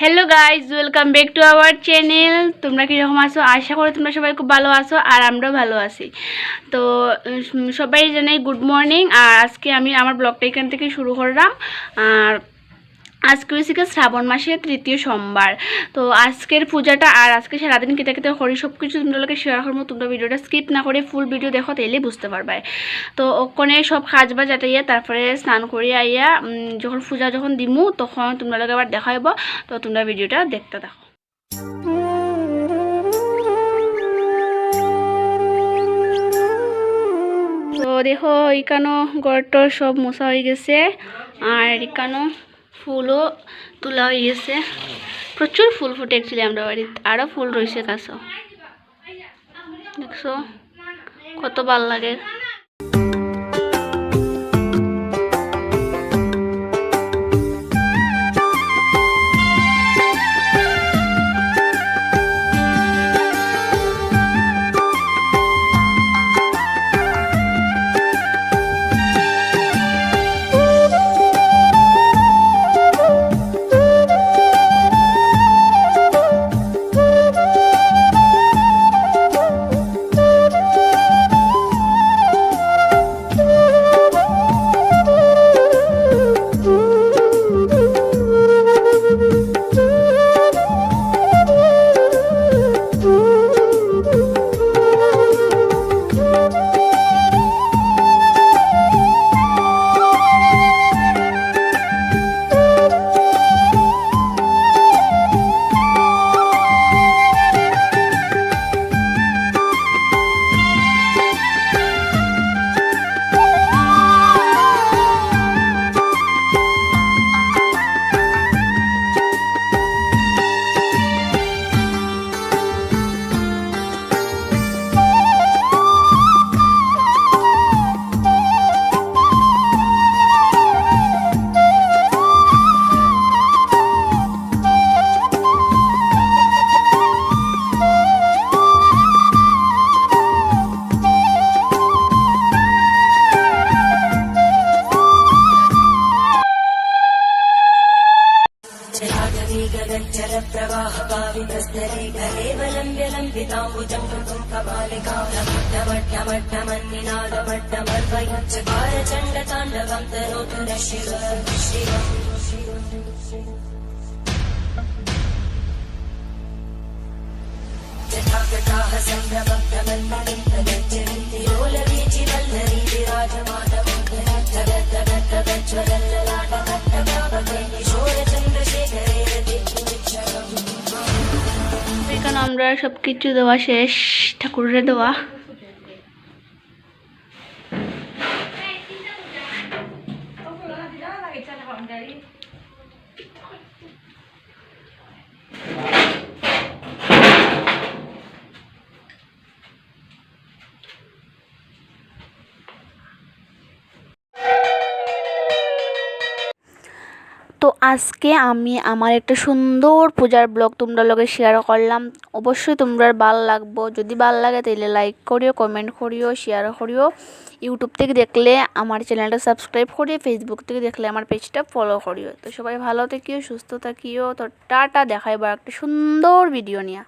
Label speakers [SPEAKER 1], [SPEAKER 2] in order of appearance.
[SPEAKER 1] Hello guys, welcome back to our channel. তোমরা কীরকম আছো? আশা করি তোমরা সবাই খুব ভালো আছো, আর আমরাও ভালো আছি। তো সবাই জানাই গুড মর্নিং। আর আজকে আমি আমার ব্লগটা এখান থেকে শুরু করলাম। আর আজকে হয়েছে শ্রাবণ মাসের তৃতীয় সোমবার। তো আজকের পূজাটা আর আজকে সারাদিন কেটে কেটে করি সব কিছু তোমাদেরকে শেয়ার করবো। তোমরা ভিডিওটা স্কিপ না করে ফুল ভিডিও দেখো, তাইলেই বুঝতে পারবে। তো ওখানে সব কাজ বাজ আটাইয়া তারপরে স্নান করে আইয়া যখন পূজা যখন দিমু তখন তোমরা আবার দেখাইব। তো তোমরা ভিডিওটা দেখতে থাকো। তো দেখো এখানো ঘরটর সব মোছা হয়ে গেছে, আর এখানো ফুলও তোলা হয়ে গেছে। প্রচুর ফুল ফুটে অ্যাকচুয়ালি আমরা বাড়িতে, আরও ফুল রয়েছে কাছে, দেখছো কত ভাল লাগে। এখানে আমরা সবকিছু দেওয়া শেষ, ঠাকুরের দেওয়া। তো আজকে আমি আমার একটা সুন্দর পূজার ব্লগ তোমরা লগে শেয়ার করলাম। অবশ্যই তোমরা ভাল লাগবো। যদি ভাল লাগে তাহলে লাইক করিও, কমেন্ট করিও, শেয়ার করিও। ইউটিউব থেকে দেখলে আমার চ্যানেলটা সাবস্ক্রাইব করিও, ফেসবুক থেকে দেখলে আমার পেজটা ফলো করিও। তো সবাই ভালো থাকিও, সুস্থ থাকিও। তো টাটা, দেখাইবার একটা সুন্দর ভিডিও নিয়ে।